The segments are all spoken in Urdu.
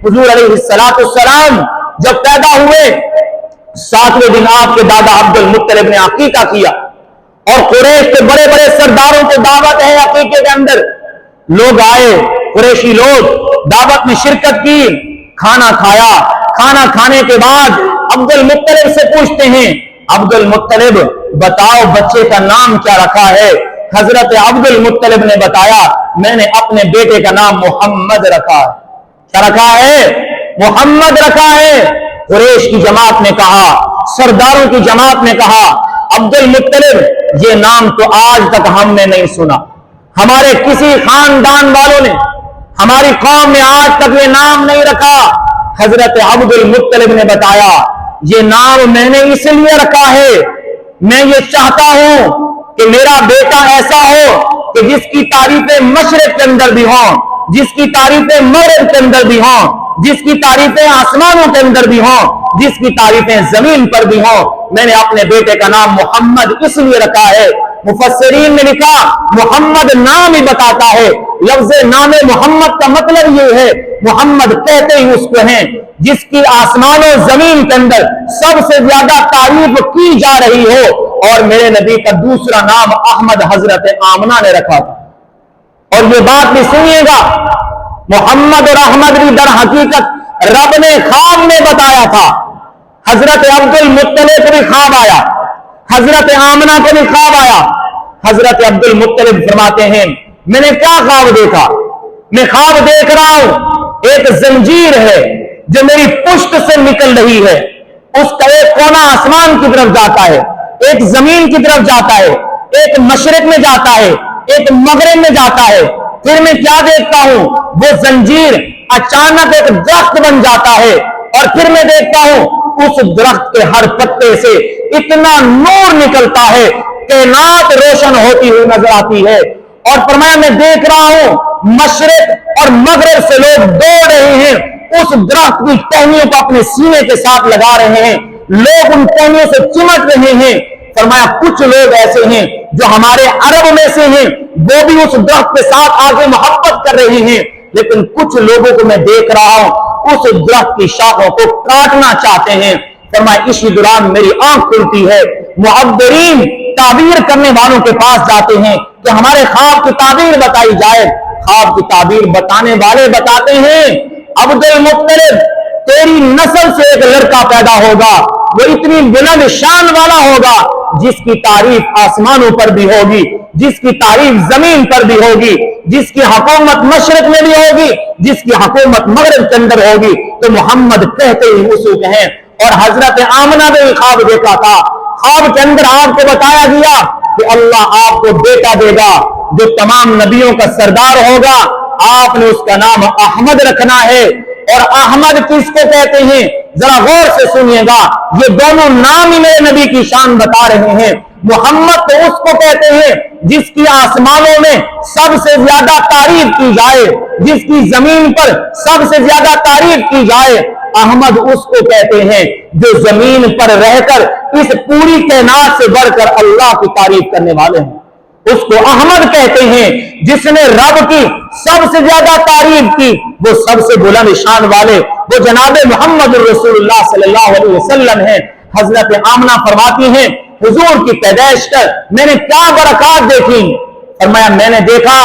حضور علیہ السلام جب پیدا ہوئے 7ویں دن آپ کے دادا عبد المطلب نے عقیقہ کیا، اور قریش کے بڑے بڑے سرداروں کو دعوت ہے عقیقے کے اندر. لوگ آئے، قریشی لوگ دعوت میں شرکت کی، کھانا کھایا. کھانا کھانے کے بعد عبد المطلب سے پوچھتے ہیں، عبد المطلب بتاؤ بچے کا نام کیا رکھا ہے؟ حضرت عبد المطلب نے بتایا، میں نے اپنے بیٹے کا نام محمد رکھا ہے. کیا رکھا ہے؟ محمد رکھا ہے. قریش کی جماعت نے کہا، سرداروں کی جماعت نے کہا، عبد المطلب یہ نام تو آج تک ہم نے نہیں سنا، ہمارے کسی خاندان والوں نے، ہماری قوم نے آج تک یہ نام نہیں رکھا. حضرت عبد المطلب نے بتایا، یہ نام میں نے اس لیے رکھا ہے، میں یہ چاہتا ہوں کہ میرا بیٹا ایسا ہو کہ جس کی تعریفیں مشرق کے اندر بھی ہوں، جس کی تعریفیں مغرب کے اندر بھی ہوں، جس کی تعریفیں آسمانوں کے اندر بھی ہوں، جس کی تعریفیں زمین پر بھی ہوں. میں نے اپنے بیٹے کا نام محمد اس لیے رکھا ہے. مفسرین نے لکھا، محمد نام ہی بتاتا ہے. لفظ نام محمد کا مطلب یہ ہے، محمد کہتے ہی اس کو ہیں جس کی آسمان و زمین کے اندر سب سے زیادہ تعریف کی جا رہی ہو. اور میرے نبی کا دوسرا نام احمد حضرت آمنہ نے رکھا تھا. اور یہ بات بھی سنیے گا، محمد اور احمد بھی در حقیقت رب نے خواب میں بتایا تھا. حضرت عبد المطلب کو بھی خواب آیا، حضرت آمنہ کو بھی خواب آیا. حضرت عبد المطلب فرماتے ہیں، میں نے کیا خواب دیکھا؟ میں خواب دیکھ رہا ہوں ایک زنجیر ہے جو میری پشت سے نکل رہی ہے. اس کا ایک کونا آسمان کی طرف جاتا ہے، ایک زمین کی طرف جاتا ہے، ایک مشرق میں جاتا ہے، ایک مغرب میں جاتا ہے. پھر میں کیا دیکھتا ہوں؟ وہ زنجیر اچانک ایک درخت بن جاتا ہے، اور پھر میں دیکھتا ہوں اس درخت کے ہر پتے سے اتنا نور نکلتا ہے، کائنات روشن ہوتی ہوئی نظر آتی ہے. اور فرمایا میں دیکھ رہا ہوں مشرق اور مغرب سے لوگ دوڑ رہے ہیں، اس درخت کی ٹہنیوں کو اپنے سینے کے ساتھ لگا رہے ہیں، لوگ ان ٹہنیوں سے چمٹ رہے ہیں. فرمایا کچھ لوگ ایسے ہیں جو ہمارے عرب میں سے ہیں، وہ بھی اس درخت کے ساتھ آگے محبت کر رہے ہیں، لیکن کچھ لوگوں کو میں دیکھ رہا ہوں اس درخت کی شاخوں کو کاٹنا چاہتے ہیں. فرمایا اسی دوران میری آنکھ کھلتی ہے. معبرین تعبیر کرنے والوں کے پاس جاتے ہیں کہ ہمارے خواب کی تعبیر بتائی جائے. خواب کی تعبیر بتانے والے بتاتے ہیں، عبد المطلب تیری نسل سے ایک لڑکا پیدا ہوگا، وہ اتنی بلند شان والا ہوگا جس کی تعریف آسمانوں پر بھی ہوگی، جس کی تعریف زمین پر بھی ہوگی، جس کی حکومت مشرق میں بھی ہوگی، جس کی حکومت مغرب کے اندر ہوگی. تو محمد کہتے ہی اسی کے ہیں. اور حضرت آمنہ نے بھی خواب دیکھا تھا. خواب کے اندر آپ کو بتایا گیا کہ اللہ آپ کو بیٹا دے گا جو تمام نبیوں کا سردار ہوگا. آپ نے اس کا نام احمد رکھنا ہے. اور احمد کس کو کہتے ہیں؟ ذرا غور سے سنیے گا، یہ دونوں نام ہی میرے نبی کی شان بتا رہے ہیں. محمد تو اس کو کہتے ہیں جس کی آسمانوں میں سب سے زیادہ تعریف کی جائے، جس کی زمین پر سب سے زیادہ تعریف کی جائے. احمد اس کو کہتے ہیں جو زمین پر رہ کر اس پوری کائنات سے بڑھ کر اللہ کی تعریف کرنے والے ہیں. اس کو احمد کہتے ہیں جس نے رب کی سب سے زیادہ تعریف کی. وہ سب سے بلند شان والے وہ جناب محمد رسول اللہ صلی اللہ علیہ وسلم ہیں. حضرت آمنہ فرماتی ہیں حضور کی پیدائش کر میں نے کیا برکات دیکھی. فرمایا میں نے دیکھا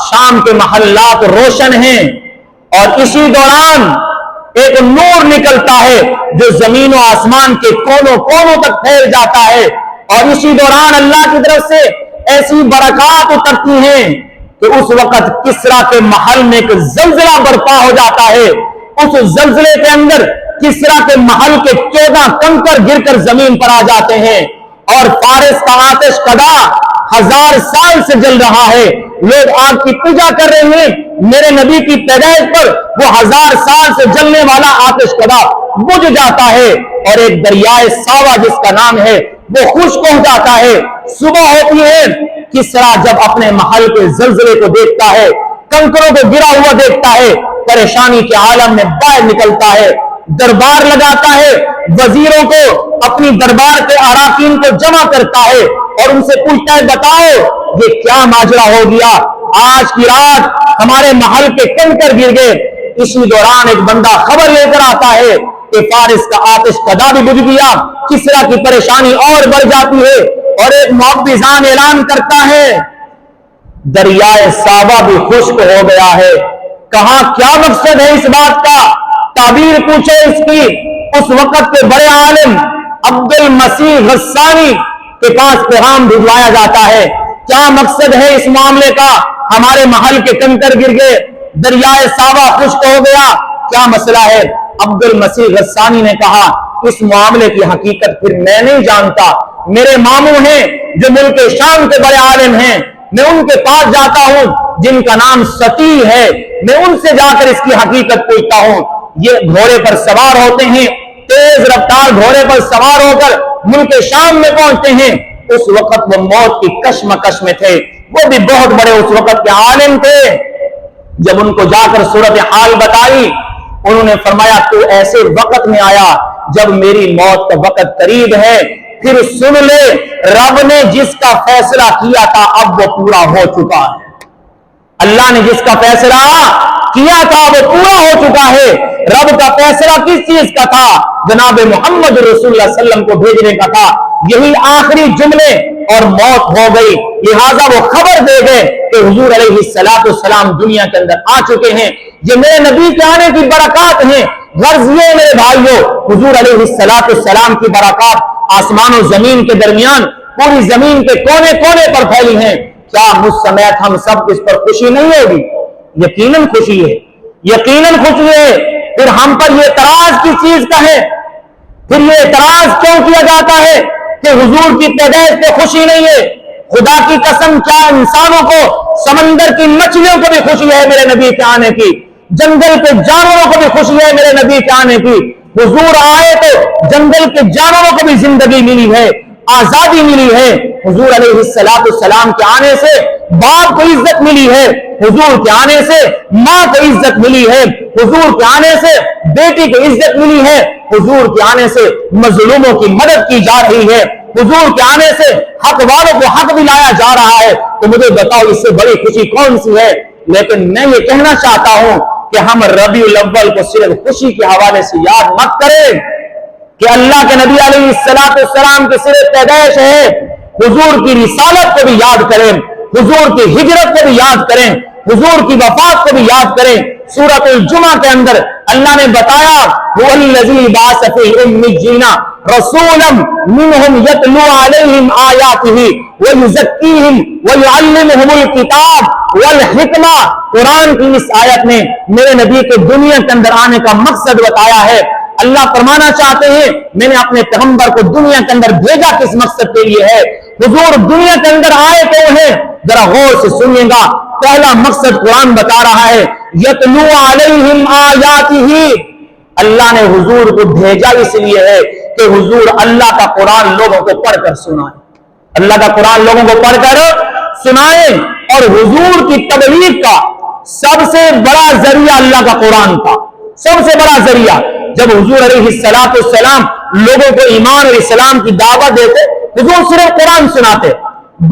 شام کے محلات روشن ہیں، اور اسی دوران ایک نور نکلتا ہے جو زمین و آسمان کے کونوں کونوں تک پھیل جاتا ہے. اور اسی دوران اللہ کی طرف سے ایسی برکات اترتی ہیں کہ اس وقت کسرا کے محل میں ایک زلزلہ برپا ہو جاتا ہے. اس زلزلے کے اندر کسرا کے محل کے 14 کنکر گر کر زمین پر آ جاتے ہیں، اور فارس کا آتش کدا 1000 سال سے جل رہا ہے. لوگ آگ کی پوجا کر رہے ہیں. میرے نبی کی پیدائش پر وہ 1000 سال سے جلنے والا آتش کدا بجھ جاتا ہے، اور ایک دریائے ساوا جس کا نام ہے وہ خشک ہو جاتا ہے. صبح ہوتی ہے، کسرا جب اپنے محل کے زلزلے کو دیکھتا ہے، کنکروں کو گرا ہوا دیکھتا ہے، پریشانی کے عالم میں باہر نکلتا ہے، دربار لگاتا ہے، وزیروں کو اپنی دربار کے اراکین کو جمع کرتا ہے اور ان سے پوچھتا ہے بتاؤ یہ کیا ماجرا ہو گیا؟ آج کی رات ہمارے محل کے کنکر گر گئے، اسی دوران ایک بندہ خبر لے کر آتا ہے کہ فارس کا آتش کدا بھی بجھ گیا، کسرا کی پریشانی اور بڑھ جاتی ہے، اور ایک معوذان اعلان کرتا ہے دریائے صابہ بھی خشک ہو گیا ہے۔ کہاں کیا مقصد ہے اس بات کا؟ تعبیر پوچھے اس کی، اس وقت کے بڑے عالم عبد المسیح غسانی کے پاس پیغام بھجوایا جاتا ہے، کیا مقصد ہے اس معاملے کا؟ ہمارے محل کے کنکر گر گئے، دریائے صابہ خشک ہو گیا، کیا مسئلہ ہے؟ عبد المسیح غسانی نے کہا اس معاملے کی حقیقت پھر میں نہیں جانتا، میرے ماموں ہیں جو ملک شام کے بڑے عالم ہیں، میں ان کے پاس جاتا ہوں جن کا نام ستی ہے، میں ان سے جا کر اس کی حقیقت پوچھتا ہوں۔ یہ گھوڑے پر سوار ہوتے ہیں، تیز رفتار گھوڑے پر سوار ہو کر ملک شام میں پہنچتے ہیں۔ اس وقت وہ موت کی کشمکش میں تھے، وہ بھی بہت بڑے اس وقت کے عالم تھے۔ جب ان کو جا کر صورتحال بتائی، انہوں نے فرمایا تو ایسے وقت میں آیا جب میری موت کا وقت قریب ہے، پھر سن لے رب نے جس کا فیصلہ کیا تھا اب وہ پورا ہو چکا ہے۔ اللہ نے جس کا فیصلہ کیا تھا وہ پورا ہو چکا ہے۔ رب کا فیصلہ کس چیز کا تھا؟ جناب محمد رسول اللہ صلی اللہ علیہ وسلم کو بھیجنے کا تھا، یہی آخری جملے، اور موت ہو گئی، لہذا وہ خبر دے گئے کہ حضور علیہ السلام دنیا کے اندر آ چکے ہیں۔ یہ میرے نبی کے آنے کی برکات ہیں۔ غرض یہ میرے بھائیوں، حضور علیہ السلام کی برکات آسمان و زمین کے درمیان پوری زمین کے کونے کونے پر پھیلی ہیں۔ کیا مجھ سمیت ہم سب اس پر خوشی نہیں ہوگی؟ یقیناً خوشی ہے، یقیناً خوشی ہے۔ پھر ہم پر یہ اعتراض کس چیز کا ہے؟ پھر یہ اعتراض کیوں کیا جاتا ہے کہ حضور کی پیدائش پہ خوشی نہیں ہے؟ خدا کی قسم، کیا انسانوں کو، سمندر کی مچھلیوں کو بھی خوشی ہے میرے نبی کے آنے کی؟ جنگل کے جانوروں کو بھی خوشی ہے میرے نبی کے آنے کی؟ حضور آئے تو جنگل کے جانوروں کو بھی زندگی ملی ہے، آزادی ملی ہے۔ حضور علیہ السلام کے آنے سے باپ کو عزت ملی ہے، حضور کے آنے سے ماں کو عزت ملی ہے، حضور کے آنے سے بیٹی کو عزت ملی ہے، حضور کے آنے سے مظلوموں کی مدد کی جا رہی ہے، حضور کے آنے سے حق والوں کو حق دلایا جا رہا ہے۔ تو مجھے بتاؤ اس سے بڑی خوشی کون سی ہے؟ لیکن میں یہ کہنا چاہتا ہوں کہ ہم ربیع الاول کو صرف خوشی کے حوالے سے یاد مت کریں کہ اللہ کے نبی علیہ السلام کی صرف پیدائش ہے، حضور کی رسالت کو بھی یاد کریں، حضور کی ہجرت کو بھی یاد کریں، حضور کی وفات کو بھی یاد کریں۔ سورۃ الجمعہ کے اندر اللہ نے بتایا هو الذی بعث فی الامین رسولا منہم یتلو علیہم آیاتہ ویزکیہم ویعلمہم الکتاب والحکمہ۔ قرآن کی اس آیت نے میرے نبی کے دنیا کے اندر آنے کا مقصد بتایا ہے۔ اللہ فرمانا چاہتے ہیں میں نے اپنے پیغمبر کو دنیا کے اندر بھیجا کس مقصد کے لیے ہے؟ حضور دنیا کے اندر آئے کیوں ہیں؟ ذرا غور سے سنیے گا، پہلا مقصد قرآن بتا رہا ہے یتلو علیہم آیاتہ۔ اللہ نے حضور کو بھیجا اس لیے ہے کہ حضور اللہ کا قرآن لوگوں کو پڑھ کر سنائے، اللہ کا قرآن لوگوں کو پڑھ کر سنائے۔ اور حضور کی تبلیغ کا سب سے بڑا ذریعہ اللہ کا قرآن تھا، سب سے بڑا ذریعہ۔ جب حضور علیہ السلام لوگوں کو ایمان اور اسلام کی دعوت دیتے، حضور صرف قرآن سناتے،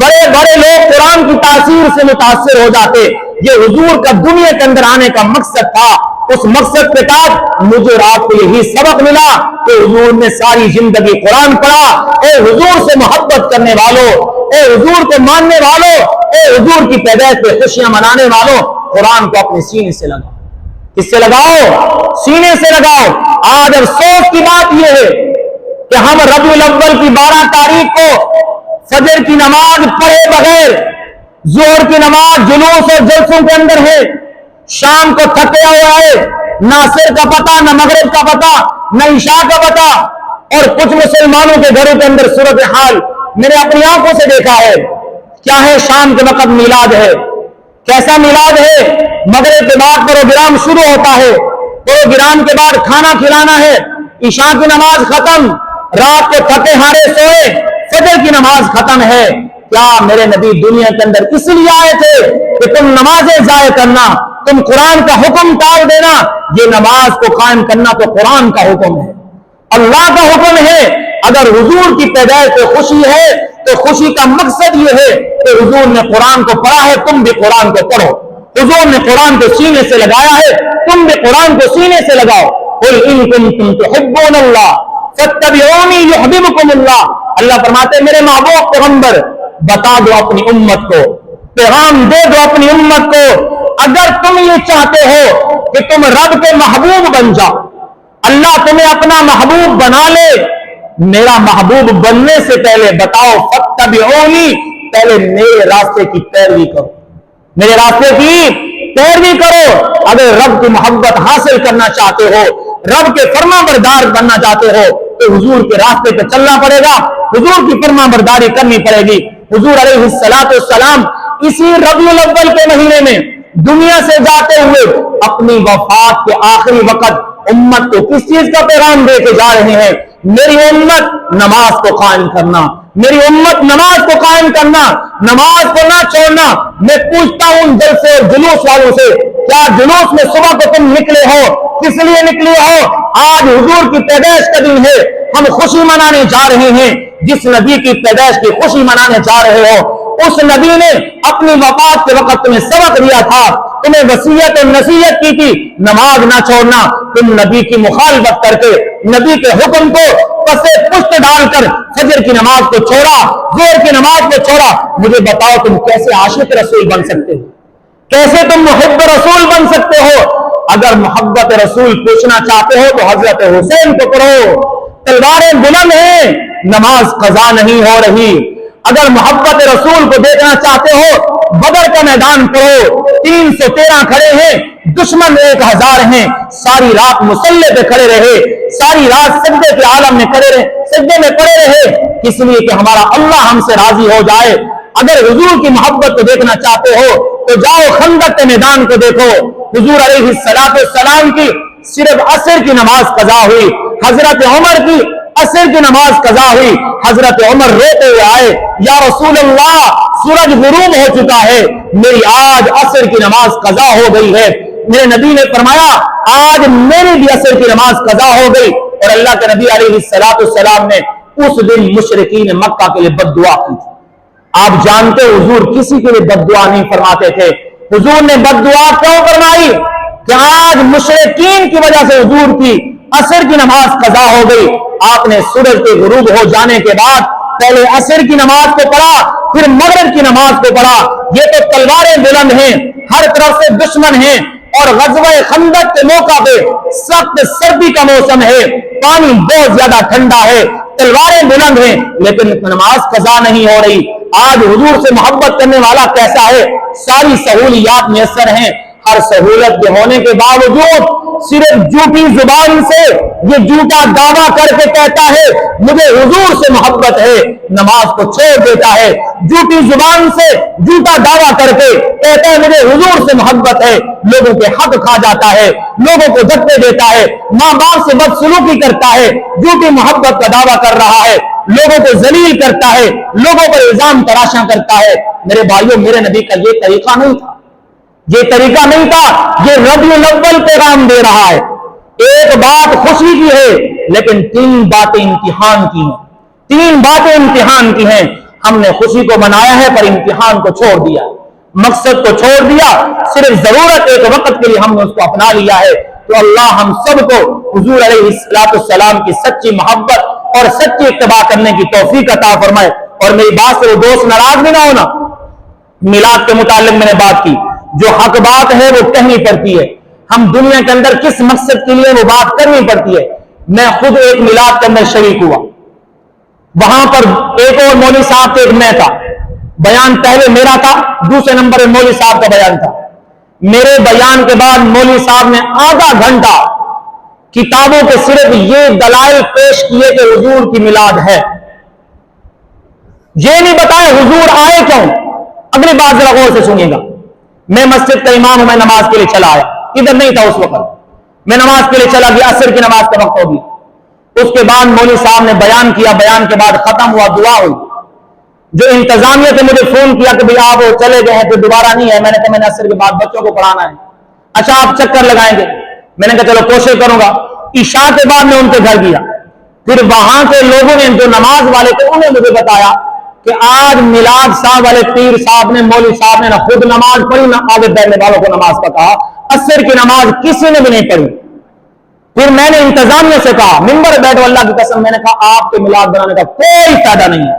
بڑے بڑے لوگ قرآن کی تاثیر سے متاثر ہو جاتے۔ یہ حضور کا دنیا کے اندر آنے کا مقصد تھا۔ اس مقصد کے تحت مجھے رات کو یہی سبق ملا کہ حضور نے ساری زندگی قرآن پڑھا۔ اے حضور سے محبت کرنے والوں، اے حضور کو ماننے والوں، اے حضور کی پیدائش پہ خوشیاں منانے والوں، قرآن کو اپنے سینے سے لگاؤ۔ کس سے لگاؤ؟ سینے سے لگاؤ۔ آج افسوس کی بات یہ ہے کہ ہم ربیع الاول کی 12 تاریخ کو فجر کی نماز پڑھے بغیر ظہر کی نماز جلوس اور جلسوں کے اندر ہے، شام کو تھکے ہوا ہے، نہ عصر کا پتہ، نہ مغرب کا پتہ، نہ عشاء کا پتہ۔ اور کچھ مسلمانوں کے گھروں کے اندر صورتحال میں نے اپنی آنکھوں سے دیکھا ہے، کیا ہے شام کے وقت میلاد ہے، کیسا میلاد ہے؟ مغرب کے بعد پروگرام شروع ہوتا ہے، پروگرام کے بعد کھانا کھلانا ہے، عشاء کی نماز ختم، رات کو تھکے ہارے سوئے، فجر کی نماز ختم ہے۔ کیا میرے نبی دنیا کے اندر اس لیے آئے تھے کہ تم نمازیں ضائع کرنا، تم قرآن کا حکم ٹال دینا؟ یہ نماز کو قائم کرنا تو قرآن کا حکم ہے، اللہ کا حکم ہے۔ اگر حضور کی پیدائش پہ خوشی ہے تو خوشی کا مقصد یہ ہے کہ حضور نے قرآن کو پڑھا ہے، تم بھی قرآن کو پڑھو۔ حضور نے قرآن کو سینے سے لگایا ہے، تم بھی قرآن کو سینے سے لگاؤ۔ قل ان کنتم تحبون اللہ فاتبعونی یحببکم اللہ۔ اللہ فرماتے ہیں میرے محبوب پیغمبر بتا دو اپنی امت کو، پیغام دے دو اپنی امت کو، اگر تم یہ چاہتے ہو کہ تم رب کے محبوب بن جاؤ، اللہ تمہیں اپنا محبوب بنا لے، میرا محبوب بننے سے پہلے بتاؤ فاتبعونی، پہلے میرے راستے کی پیروی کرو، میرے راستے کی پیروی کرو۔ اگر رب کی محبت حاصل کرنا چاہتے ہو، رب کے فرما بردار بننا چاہتے ہو تو حضور کے راستے پہ چلنا پڑے گا، حضور کی فرما برداری کرنی پڑے گی۔ حضور علیہ السلام اسی ربیع الاول کے مہینے میں دنیا سے جاتے ہوئے اپنی وفات کے آخری وقت امت کو کس چیز کا پیغام دے کے جا رہے ہیں؟ میری امت نماز کو قائم کرنا، میری امت نماز کو قائم کرنا، نماز کو نہ چھوڑنا۔ میں پوچھتا ہوں جلسے اور جلوس والوں سے، کیا جلوس میں صبح کو تم نکلے ہو؟ کس لیے نکلے ہو؟ آج حضور کی پیدائش کا دن ہے، ہم خوشی منانے جا رہے ہیں۔ جس نبی کی پیدائش کی خوشی منانے جا رہے ہو، اس نبی نے اپنی وفات کے وقت تمہیں سبق دیا تھا، تمہیں وصیت اور نصیحت کی تھی نماز نہ چھوڑنا۔ تم نبی کی مخالفت کر کے نبی کے حکم کو پسے پشت ڈال کر فجر کی نماز کو چھوڑا، ظہر کی نماز کو چھوڑا۔ مجھے بتاؤ تم کیسے عاشق رسول بن سکتے ہو؟ کیسے تم محب رسول بن سکتے ہو؟ اگر محبت رسول پوچھنا چاہتے ہو تو حضرت حسین کو پڑھو، تلواریں بلند ہیں، نماز قضا نہیں ہو رہی۔ اگر محبت رسول کو دیکھنا چاہتے ہو بدر کا میدان پڑھو، 313 کھڑے ہیں، دشمن 1000 ہیں، ساری رات مسلح پہ کھڑے رہے، ساری رات سجدے کے عالم میں کھڑے رہے، سجدے میں پڑے رہے، اس لیے کہ ہمارا اللہ ہم سے راضی ہو جائے۔ اگر حضور کی محبت کو دیکھنا چاہتے ہو تو جاؤ خندق کے میدان کو دیکھو، حضور علیہ السلام کی صرف عصر کی نماز قضا ہوئی، حضرت عمر کی عصر کی نماز قضا ہوئی، حضرت عمر روتے ہوئے آئے، یا رسول اللہ سورج غروب ہو چکا ہے، میری آج عصر کی نماز قضا ہو گئی ہے۔ میرے نبی نے فرمایا آج میری بھی عصر کی نماز قضا ہو گئی، اور اللہ کے نبی علیہ السلام نے اس دن مشرکین مکہ کے لیے بد دعا کی تھی۔ آپ جانتے حضور کسی کے لیے بد دعا نہیں فرماتے تھے، حضور نے بد دعا کیوں فرمائی؟ کہ آج مشرکین کی وجہ سے حضور کی عصر کی نماز قضا ہو گئی۔ آپ نے سورج کے غروب ہو جانے کے بعد پہلے عصر کی نماز کو پڑھا، پھر مغرب کی نماز کو پڑھا۔ یہ تو تلواریں بلند ہیں، ہر طرف سے دشمن ہیں، اور غزوہ خندق کے موقع پہ سخت سردی کا موسم ہے، پانی بہت زیادہ ٹھنڈا ہے، تلواریں بلند ہیں، لیکن نماز قضا نہیں ہو رہی۔ آج حضور سے محبت کرنے والا کیسا ہے؟ ساری سہولیات میسر ہیں، ہر سہولت کے ہونے کے باوجود صرف جھوٹی زبان سے یہ جھوٹا دعویٰ کر کے کہتا ہے مجھے حضور سے محبت ہے، نماز کو چھوڑ دیتا ہے۔ جھوٹی زبان سے جھوٹا دعویٰ کر کے کہتا ہے مجھے حضور سے محبت ہے، لوگوں کے حق کھا جاتا ہے، لوگوں کو دھکے دیتا ہے، ماں باپ سے بدسلوکی کرتا ہے، جھوٹی محبت کا دعویٰ کر رہا ہے، لوگوں کو ذلیل کرتا ہے، لوگوں پر الزام تراشاں کرتا ہے۔ میرے بھائیوں، میرے نبی کا یہ طریقہ نہیں تھا، یہ طریقہ نہیں تھا۔ یہ ربیع الاول پیغام دے رہا ہے، ایک بات خوشی کی ہے لیکن 3 باتیں امتحان کی ہیں، 3 باتیں امتحان کی ہیں۔ ہم نے خوشی کو منایا ہے پر امتحان کو چھوڑ دیا، مقصد کو چھوڑ دیا، صرف ضرورت ایک وقت کے لیے ہم نے اس کو اپنا لیا ہے۔ تو اللہ ہم سب کو حضور علیہ السلام کی سچی محبت اور سچی اتباع کرنے کی توفیق عطا فرمائے۔ اور میری بات سے وہ دوست ناراض بھی نہ ہونا، میلاد کے متعلق میں نے بات کی، جو حق بات ہے وہ کہنی پڑتی ہے، ہم دنیا کے اندر کس مقصد کے لیے وہ بات کرنی پڑتی ہے۔ میں خود ایک میلاد کے اندر شریک ہوا، وہاں پر ایک اور مولوی صاحب تھے، ایک میں تھا، بیان پہلے میرا تھا، دوسرے نمبر میں مولوی صاحب کا بیان تھا۔ میرے بیان کے بعد مولوی صاحب نے آدھا گھنٹہ کتابوں کے صرف یہ دلائل پیش کیے کہ حضور کی میلاد ہے، یہ نہیں بتائے حضور آئے کیوں۔ اگلی بات ذرا غور سے سنیے گا، میں مسجد کا امام ہوں، میں نماز کے لیے چلا آیا، ادھر نہیں تھا اس وقت، میں نماز کے لیے چلا گیا، عصر کی نماز کا وقت ہو گیا۔ اس کے بعد مولوی صاحب نے بیان کیا، بیان کے بعد ختم ہوا، دعا ہوئی۔ جو انتظامیہ سے مجھے فون کیا کہ آپ چلے گئے ہیں پھر دوبارہ نہیں ہے، میں نے کہا میں نے عصر کے بعد بچوں کو پڑھانا ہے۔ اچھا آپ چکر لگائیں گے؟ میں نے کہا چلو کوشش کروں گا۔ عشاء کے بعد میں ان کے گھر گیا، پھر وہاں کے لوگوں نے جو نماز والے تھے انہیں مجھے بتایا کہ آج میلاد صاحب والے پیر صاحب نے، مولوی صاحب نے نہ خود نماز پڑھی، نہ آگے بیٹھنے والوں کو نماز کا کہا. عصر کی نماز کسی نے بھی نہیں پڑھی. پھر میں نے انتظامیہ سے کہا، ممبر بیٹھو اللہ کی قسم، میں نے کہا آپ کے میلاد بنانے کا کوئی فائدہ نہیں ہے.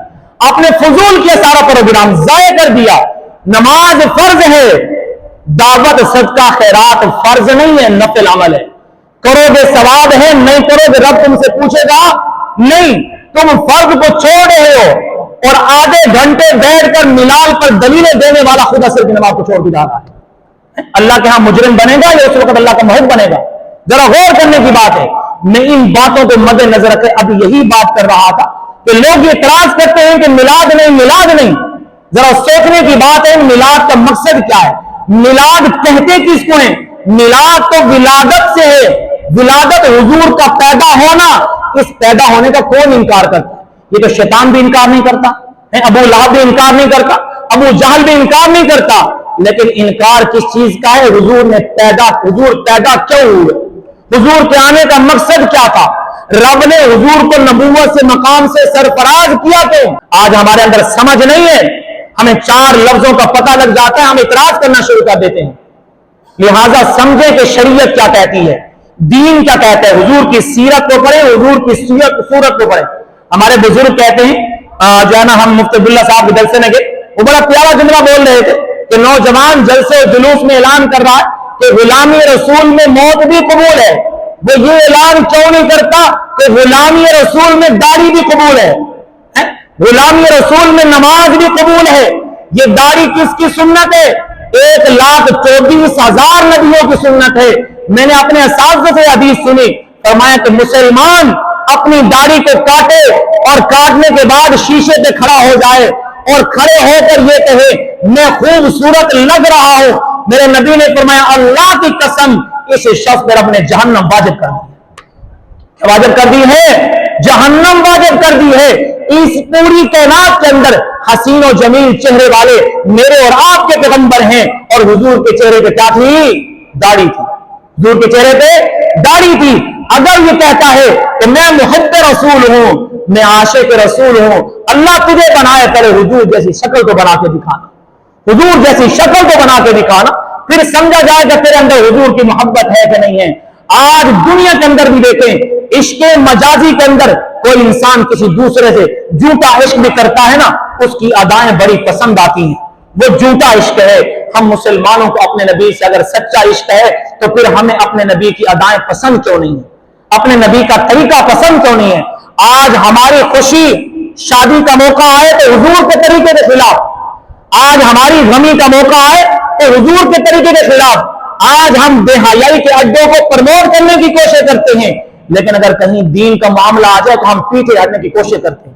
آپ نے فضول کیا، سارا پروگرام ضائع کر دیا. نماز فرض ہے، دعوت صدقہ خیرات فرض نہیں ہے، نفل عمل ہے. کرو گے ثواب ہے، نہیں کرو گے رب تم سے پوچھے گا نہیں. تم فرض کو چھوڑ رہے ہو اور آدھے گھنٹے بیٹھ کر ملال پر دلیلیں دینے والا خود عصر کی نماز کو چھوڑ کے جا رہا ہے. اللہ کے ہاں مجرم بنے گا یا اس وقت اللہ کا محب بنے گا؟ ذرا غور کرنے کی بات ہے. میں ان باتوں کو مد نظر رکھے اب یہی بات کر رہا تھا کہ لوگ یہ اعتراض کرتے ہیں کہ میلاد نہیں، میلاد نہیں. ذرا سوچنے کی بات ہے میلاد کا مقصد کیا ہے. میلاد کہتے کس کو ہیں؟ میلاد تو ولادت سے ہے. ولادت حضور کا پیدا ہونا. اس پیدا ہونے کا کون انکار کرتا ہے؟ یہ تو شیطان بھی انکار نہیں کرتا، ابو لہب بھی انکار نہیں کرتا، ابو جہل بھی انکار نہیں کرتا. لیکن انکار کس چیز کا ہے؟ حضور نے حضور پیدا کیوں ہوئے؟ حضور کے آنے کا مقصد کیا تھا؟ رب نے حضور کو نبوت سے مقام سے سرفراز کیا. تو آج ہمارے اندر سمجھ نہیں ہے، ہمیں 4 لفظوں کا پتہ لگ جاتا ہے، ہم اعتراض کرنا شروع کر دیتے ہیں. لہذا سمجھیں کہ شریعت کیا کہتی ہے، دین کیا کہتا ہے. حضور کی سیرت کو پڑھیں، حضور کی صورت کو پڑھیں. ہمارے بزرگ کہتے ہیں جو ہے نا، ہم مفتی عبداللہ صاحب کے جلسے میں گئے، وہ بڑا پیارا جملہ بول رہے تھے کہ نوجوان جلسے و جلوس میں اعلان کر رہا ہے کہ غلامی رسول میں موت بھی قبول ہے. وہ یہ اعلان کیوں نہیں کرتا کہ غلامی رسول میں داڑھی بھی قبول ہے، غلامی رسول میں نماز بھی قبول ہے. یہ داڑھی کس کی سنت ہے؟ 1,24,000 نبیوں کی سنت ہے. میں نے اپنے اساتذہ سے حدیث سنی، فرمایا کہ مسلمان اپنی داڑھی کو کاٹے اور کاٹنے کے بعد شیشے پہ کھڑا ہو جائے اور کھڑے ہو کر یہ کہے میں خوبصورت لگ رہا ہوں. میرے نبی نے فرمایا اللہ کی قسم اس شخص پر اپنے جہنم واجب کر دی. واجب کر دی ہے، جہنم واجب کر دی ہے. اس پوری کائنات کے اندر حسین و جمیل چہرے والے میرے اور آپ کے پیغمبر ہیں، اور حضور کے چہرے پہ کیا تھی؟ داڑھی تھی. حضور کے چہرے پہ داڑھی تھی. اگر یہ کہتا ہے کہ میں محب رسول ہوں، میں عاشق رسول ہوں، اللہ تجھے بنائے کرے حضور جیسی شکل کو بنا کے دکھانا، حضور جیسی شکل کو بنا کے دکھانا، پھر سمجھا جائے کہ تیرے اندر حضور کی محبت ہے کہ نہیں ہے. آج دنیا کے اندر بھی دیکھیں، عشق مجازی کے اندر کوئی انسان کسی دوسرے سے جھوٹا عشق بھی کرتا ہے نا، اس کی ادائیں بڑی پسند آتی ہیں. وہ جھوٹا عشق ہے. ہم مسلمانوں کو اپنے نبی سے اگر سچا عشق ہے تو پھر ہمیں اپنے نبی کی ادائیں پسند کیوں نہیں ہے؟ اپنے نبی کا طریقہ پسند کیوں نہیں ہے؟ آج ہماری خوشی شادی کا موقع آئے تو حضور کے طریقے کے خلاف، آج ہماری غمی کا موقع آئے تو حضور کے طریقے کے خلاف. آج ہم بے حیائی کے اڈوں کو پروموٹ کرنے کی کوشش کرتے ہیں، لیکن اگر کہیں دین کا معاملہ آ جائے تو ہم پیچھے ہٹنے کی کوشش کرتے ہیں.